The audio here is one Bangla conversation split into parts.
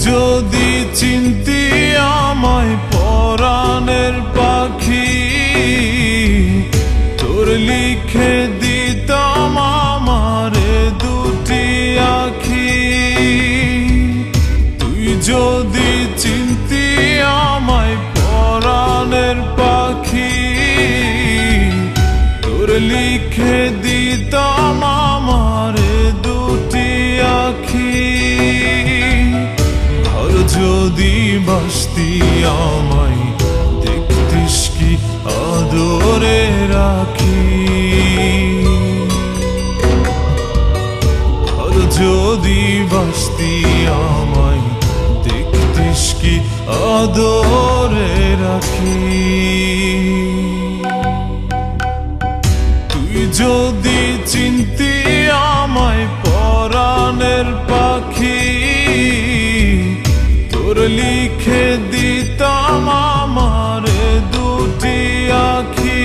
যদি চিনতি আমায় পরাণের পাখি, তোর লিখে দিতাম আমারে দুটি আখি। তুই যদি চিনতি আমায় পরাণের পাখি, তোর লিখে দিতাম আমারে দুটি আখি। যদি বাসতি আমায় দেখতিস কি আদরে রাখি। আর যদি বাসতি আমায় দেখতিস কি আদরে রাখি। তুই যদি চিনতি আমায় পরাণের পাখি, তোর লিখে দিতাম আমারে দুটি আখি।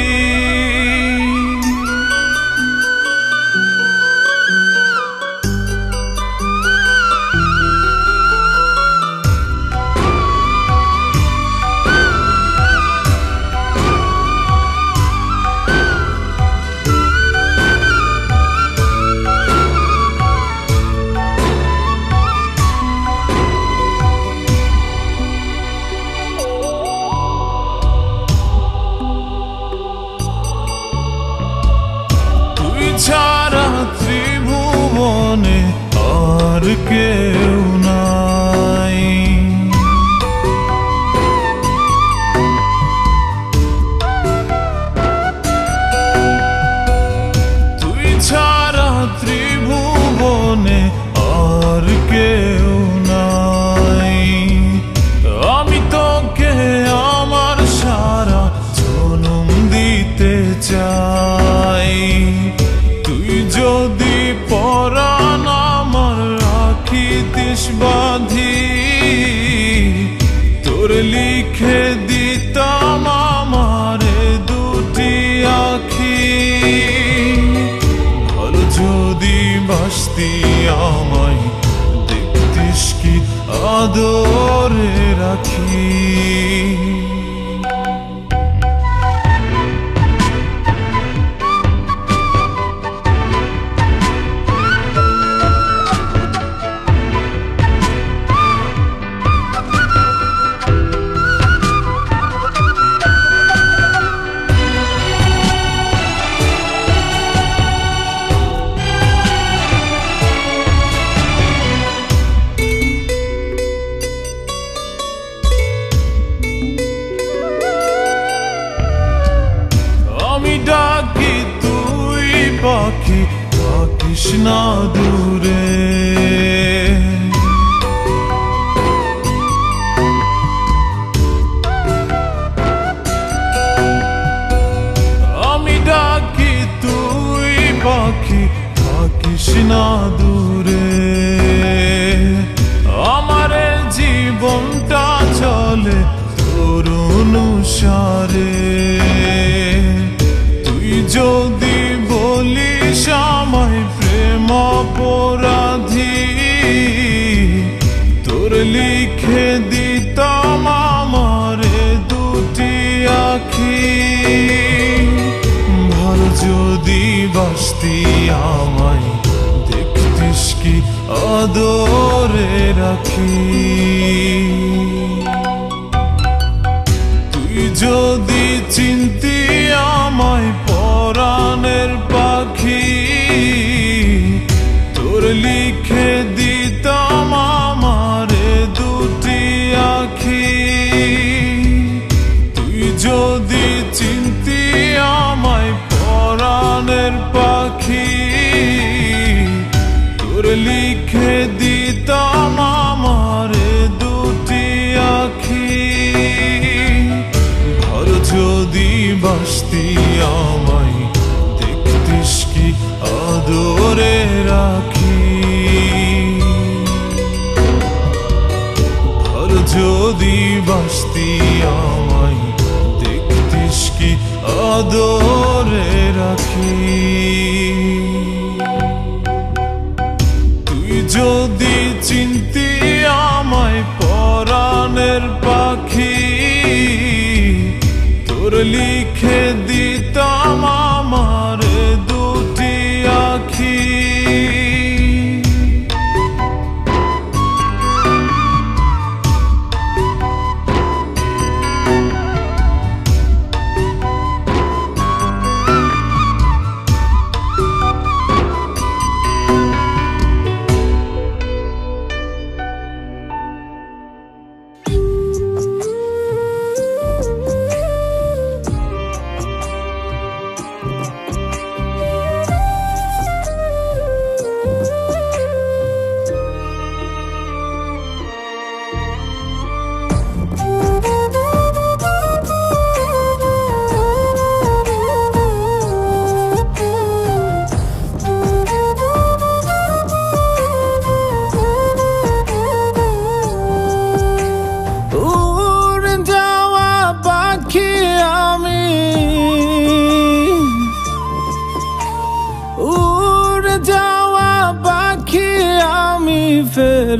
ছাড়া ত্রিভুবনে আর কেউ নাই। তুই ছাড়া ত্রিভুবনে আর কেউ নাই। আমি তোকে আমার সারা জনম দিতে চাই। তুই যদি পরাণ আমার রাখিতিস বাঁধি, তোর লিখে দিতাম আমারে দুটি আখি। ভালো যদি বাসতি আমায় দেখতিস কি আদরে রাখি। ডাকি তুই পাখি থাকিস না দূরে। আমি ডাকি তুই পাখি থাকিস না দূরে। আমার জীবনটা চলে তোর অনুসারে। যদি বলিস আমায় প্রেম অপরাধী, তোর লিখে দিতাম আমারে দুটি আখি। ভালো যদি বাসতি আমায় দেখতিস কি আদরে রাখি। তুই যদি চিনতি আমায় পরাণের পাখি, তোর লিখে দিতাম আমারে দুটি আখি। তুই যদি চিনতি আমায় পরাণের পাখি, তোর লিখে দিতাম আমারে দুটি আখি। ভালো যদি বাসতি আমায় দেখতিস কি আদরে রাখি। ভালো যদি বাসতি আমায় দেখতিস কি আদরে রাখি। তুই যদি চিনতি আমায়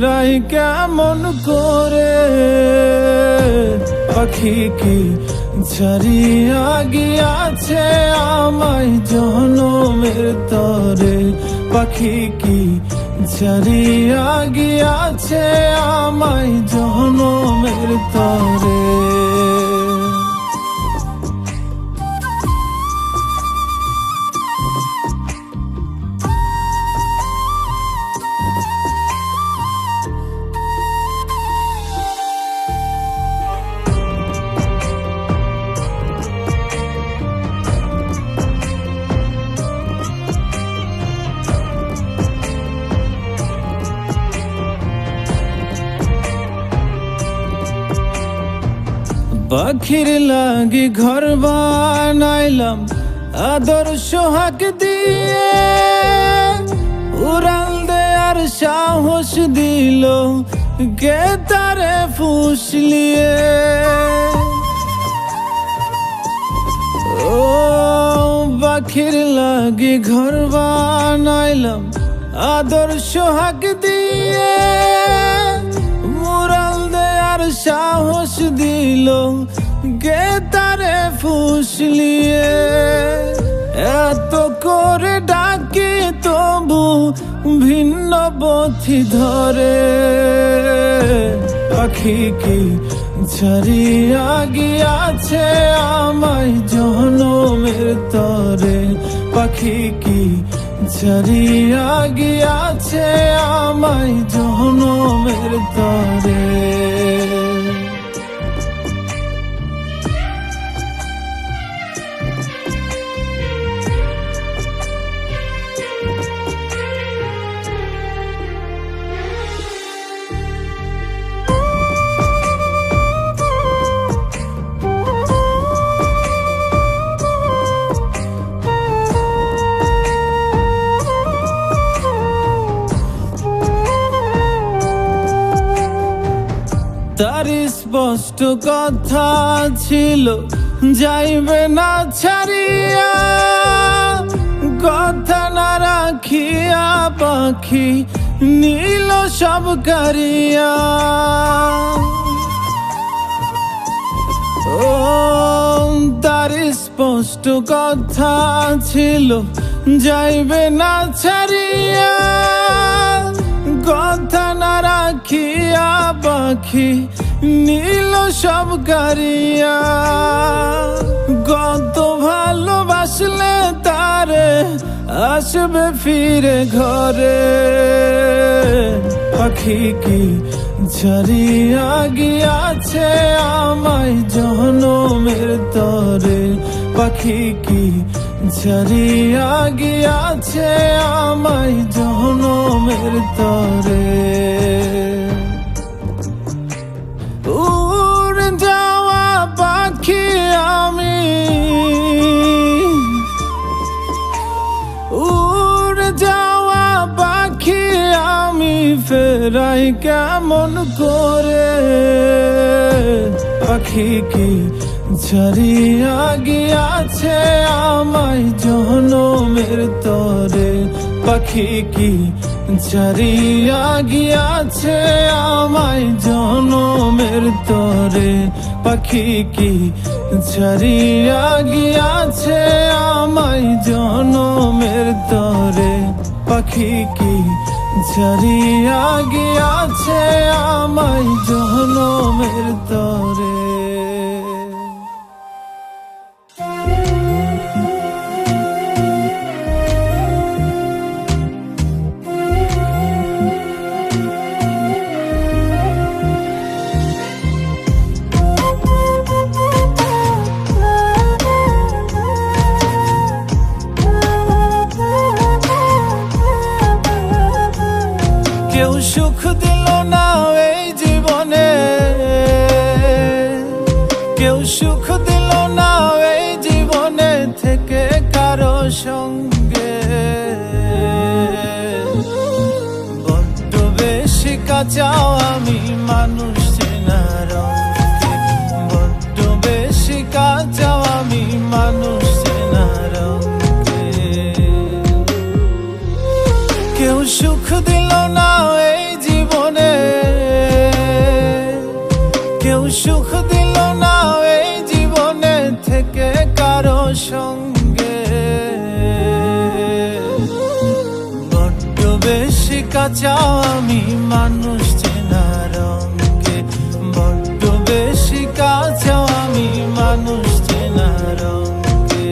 ফেরাই কেমন করে? পাখি কি ছাড়িয়া গিয়াছে আমায় জনমের তরে? পাখি কি ছাড়িয়া গিয়াছে আমায় জনমের তরে? পাখির লাগি ঘর বানাইলাম আদর সোহাগ দিয়ে, উড়াল দেয়ার সাহস দিল কে তারে ফুসলিয়ে। ও পাখির লাগি ঘর বানাইলাম আদর সোহাগ দিয়ে, মুরাল দেয়ার সাহস দিল কে তারে ফুসলিয়ে। এত করে ডাকি তবু ভিন্ন পথি ধরে। পাখি কি ছাড়িয়া গিয়াছে আমায় জনমের তরে? পাখি কি ছাড়িয়া গিয়াছে আমায় জনমের তরে? তার স্পষ্ট কথা ছিল যাইবে না ছাড়িয়া, কথা না রাখিয়া পাখি নীল সব কারিয়া। ও তার স্পষ্ট কথা ছিল যাইবে না ছাড়িয়া, কথা না রাখিয়া পাখি নীল সব কারিয়া। কত ভালোবাসলে তারে আসবে ফিরে ঘরে? পাখি কি ছাড়িয়া গিয়াছে আমায় জনমের তরে? পাখি কি ছাড়িয়া গিয়াছে আমায় জনমের তরে? উড়ে যাওয়া পাখি আমি, উড়ে যাওয়া পাখি আমি ফেরাই কেমন করে? পাখি কি ছাড়িয়া গিয়াছে আমায় জনমের তরে? পাখি কি ছাড়িয়া গিয়াছে আমায় জনমের তরে? পাখি কি ছাড়িয়া গিয়াছে আমায় জনমের তরে? পাখি কি ছাড়িয়া গিয়াছে আমায় জনমের তরে? কেউ সুখ দিল না এই জীবনে, কেউ সুখ দিল না এই জীবনে থেকে কারো সঙ্গে। বড্ড বেশি কাঁচাও আমি মানুষ চেনার অঙ্কে, বড্ড বেশি কাঁচাও আমি মানুষ চেনার অঙ্কে। কেউ সুখ দিল না এই জীবনে, কাঁচাও আমি মানুষ চেনার অঙ্কে, বড্ড বেশি কাঁচাও আমি মানুষ চেনার অঙ্কে।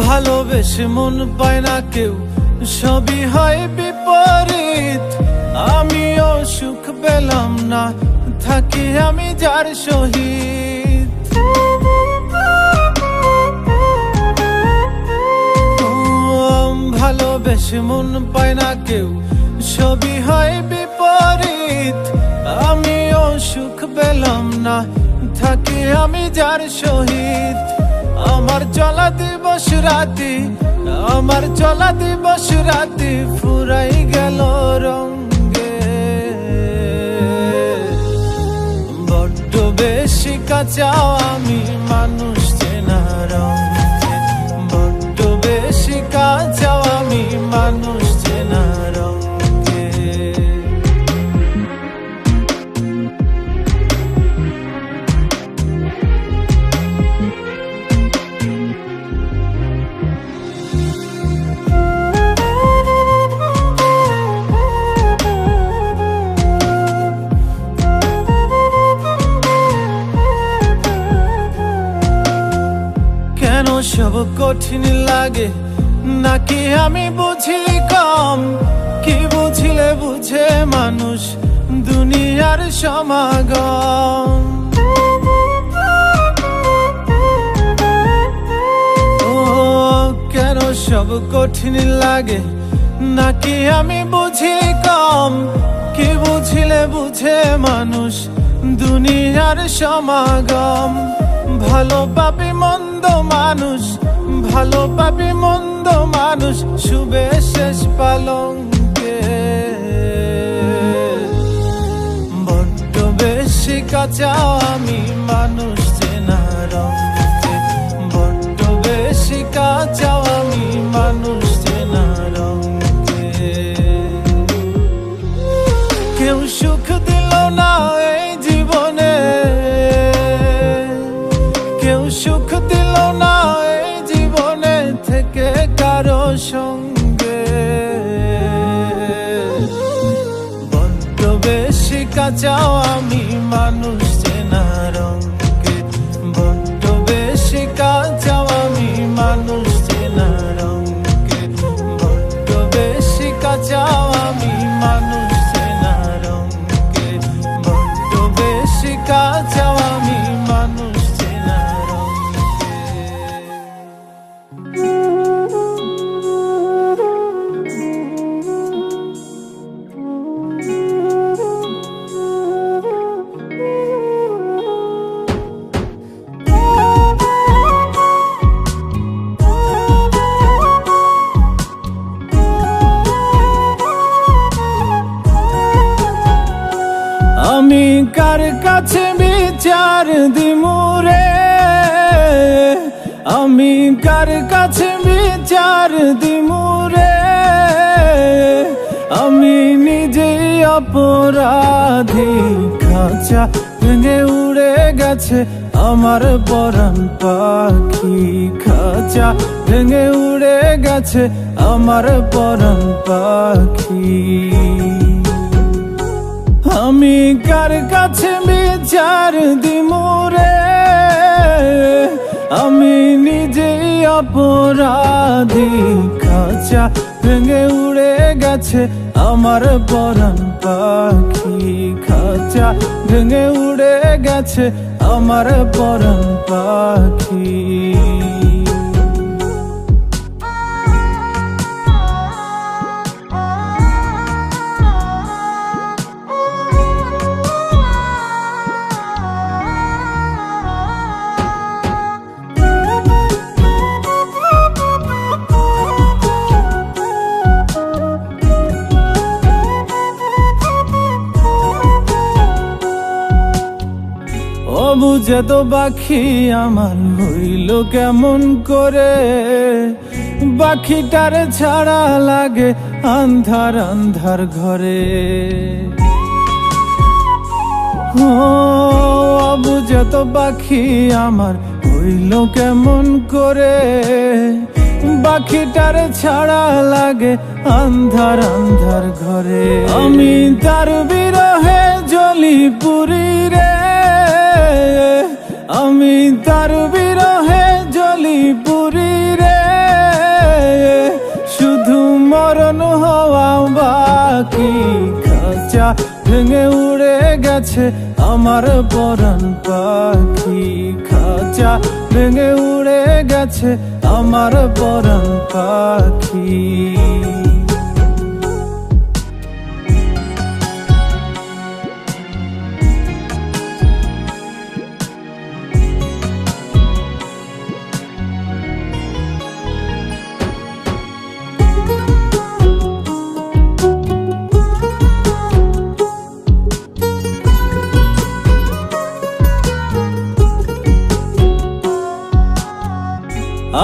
ভালোবেসে মন পায় না কেউ, সবই হয় বিপরীত। আমিও সুখ পেলাম না, থাকি আমি যার সহিত। ভালোবেসে মন পায় না কেউ, সবই হয় বিপরীত। আমিও সুখ পেলাম না, থাকি আমি যার সহিত। আমার চলা দিবস রাতি, আমার চলা দিবস রাতি ফুরাই গেল রঙ্গে। বড্ড বেশি কাঁচাও আমি মানুষ চেনার অঙ্কে, বড্ড বেশি কাঁচাও আমি মানুষ চেনার অঙ্কে। কেন সব কঠিন লাগে, নাকি আমি বুঝি কম? কি বুঝিলে বুঝে মানুষ দুনিয়ার সমাগম। ও কেন সব কঠিন লাগে, নাকি আমি বুঝি কম? কি বুঝিলে বুঝে মানুষ দুনিয়ার সমাগম। ভালো পাবি মন্দ মানুষ, ভালো পাবি মন্দ মানুষ শুবে শেষ পালঙ্কে। বড্ড বেশি কাঁচাও আমি মানুষ চেনার অঙ্কে, বড্ড বেশি কাঁচাও আমি মানুষ চেনার অঙ্কে। কেউ সুখ দিল না এই জীবনে, কেউ সুখ দিল না এই জীবনে থেকে কারো সঙ্গে। বড্ড বেশি কাঁচাও আমি মানুষ চেনার অঙ্কে, বড্ড বেশি কাঁচাও আমি মানুষ চেনার অঙ্কে, বড্ড বেশি কাঁচাও আমি মানুষ চেনার অঙ্কে, বড্ড বেশি কাঁচাও আমি মানুষ চেনার অঙ্কে। আমি কার কাছে বিচার দিমুরে, আমি কার কাছে বিচার দিমুরে। আমি নিজে অপরাধী, খাঁচা ভেঙে উড়ে গেছে আমার পরাণ পাখি। খাঁচা ভেঙে উড়ে গেছে আমার পরাণ পাখি। আমি কার কাছে বিচার দিমুরে, আমি নিজেই অপরাধী। খাঁচা ভেঙে উড়ে গেছে আমার পরাণ পাখি। খাঁচা ভেঙে উড়ে গেছে আমার পরাণ পাখি। বুঝে তো পাখি আমার হইল কেমন করে, পাখিটারে ছাড়া লাগে আন্ধার আন্ধার ঘরে। ও বুঝে তো পাখি আমার হইল কেমন করে, পাখিটারে ছাড়া লাগে আন্ধার আন্ধার ঘরে। আমি তার বিরহে জ্বলি পুরি রে, আমি তার বিরহে জ্বলি পুরি রে, শুধু মরণ হওয়া বাকি। খাঁচা ভেঙে উড়ে গেছে আমার পরাণ পাখি, খাঁচা ভেঙে উড়ে গেছে আমার পরাণ পাখি।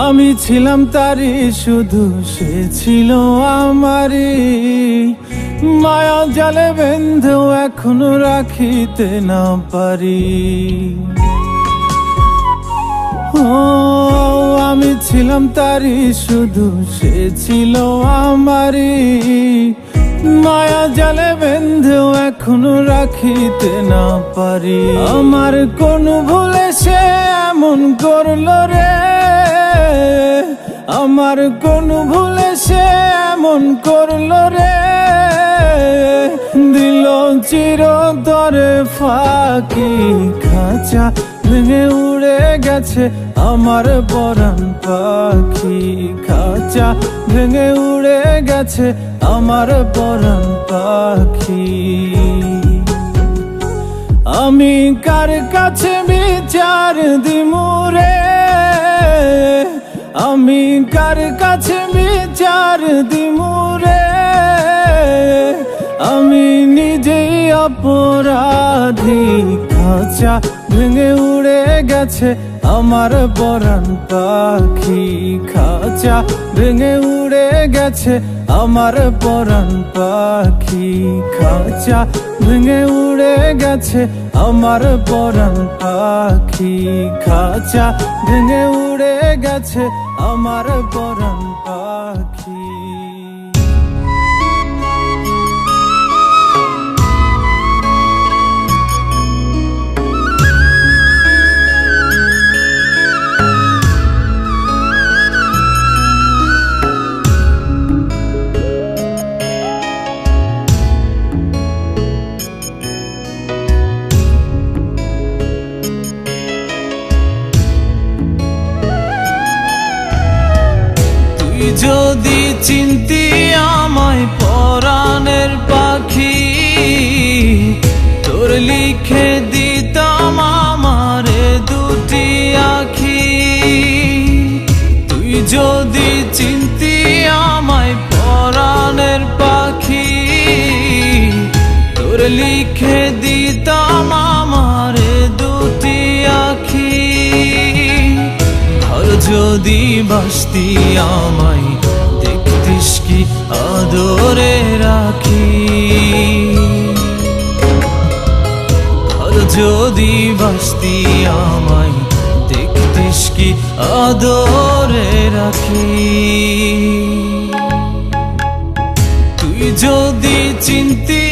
আমি ছিলাম তারি শুধু সে ছিল আমারি, মায়া জালে বেঁধেও এখনো রাখিতে না পারি। ও আমি ছিলাম তারি শুধু সে ছিল আমারি, মায়া জালে বেঁধেও এখনো রাখিতে না পারি। আমার কোন ভুলে সে এমন করলো রে, আমার কোন ভুলে সে এমন করলো রে, দিল চিরতরে ফাঁকি। খাঁচা ভেঙে উড়ে গেছে আমার পরাণ পাখি, খাঁচা ভেঙে উড়ে গেছে আমার পরাণ পাখি। আমি কার কাছে বিচার দিমু রে, আমি কার কাছে বিচার দিমু রে, আমি নিজেই অপরাধী। খাঁচা ভেঙে উড়ে গেছে আমার পরাণ পাখি, খাঁচা ভেঙে উড়ে গেছে আমার পরাণ পাখি, খাঁচা ভেঙে উড়ে গেছে আমার পরাণ পাখি, খাঁচা ভেঙে উড়ে গেছে আমার পরাণ পাখি। যদি চিনতি আমায় পরাণের পাখি, তোর লিখে দিতাম আমারে দুটি আখি। তুই যদি চিনতি আমায় পরাণের পাখি, তোর লিখে দিতাম আমারে দুটি আখি। যদি বাসতি আমায় দেখতিস কি আদরে রাখি, যদি বাসতি আমায় দেখতিস কি আদরে রাখি। তুই যদি চিনতি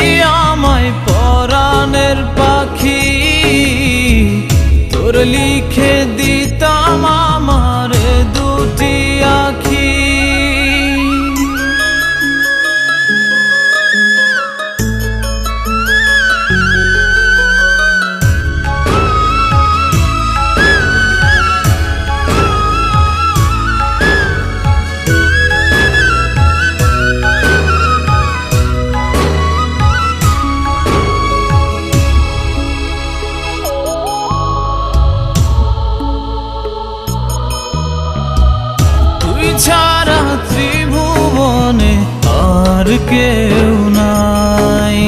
আমায় পরাণের পাখি, তোর লিখে দিতাম আমার দুটি আখি। ছাড়া ত্রিভুবনে আর কেউ নাই,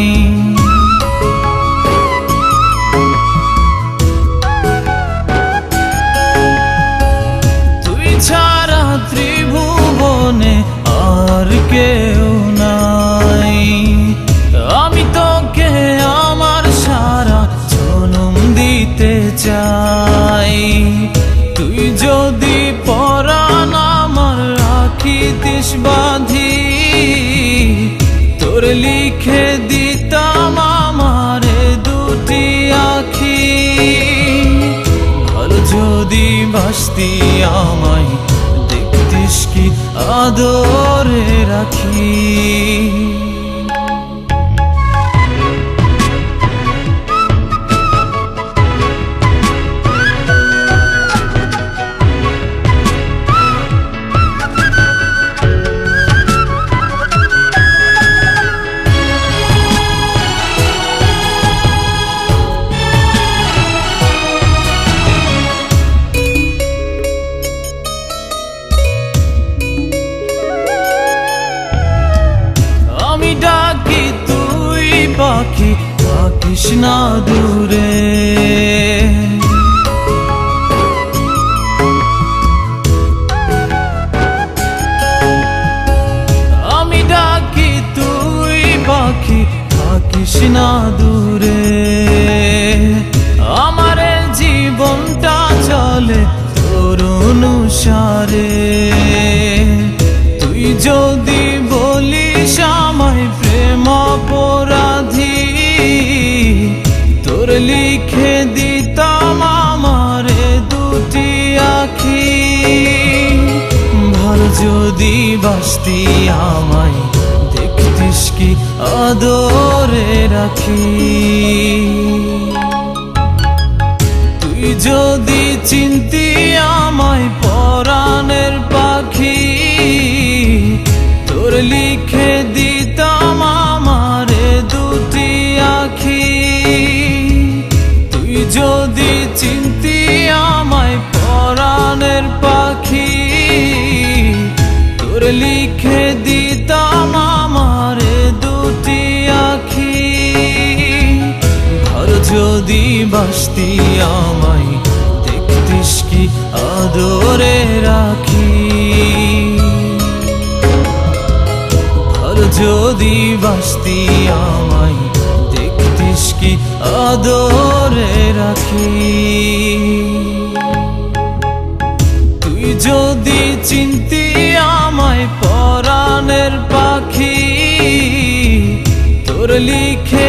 লিখে দিতাম আমারে দুটি আখি। ভালো যদি বাসতি আমায় দেখতিস কি আদরে রাখি। ডাকি তুই পাখি থাকিস না দূরে, আমি ডাকি তুই পাখি থাকিস না দূরে। আমার জীবনটা চলে তোর অনুসারে, তুই যদি বলিস আমায় প্রেম অপরাধী, তোর লিখে দিতাম আমারে দুটি আখি। ভালো যদি বাসতি আমায় দেখতিস কি আদরে রাখি। তুই যদি চিনতি আমায় পরাণের পাখি, তোর লিখে দিতাম আমারে দুটি আখি। তুই যদি চিনতি আমায় পরাণের পাখি, তোর লিখে দিতাম আমারে দুটি আখি। ভালো যদি বাসতি আমায় দেখতিস কি আদরে রাখি। যদি বাসতি আমায় দেখতিস কি আদরে রাখি। তুই যদি চিনতি আমায় পরাণের পাখি, তোর লিখে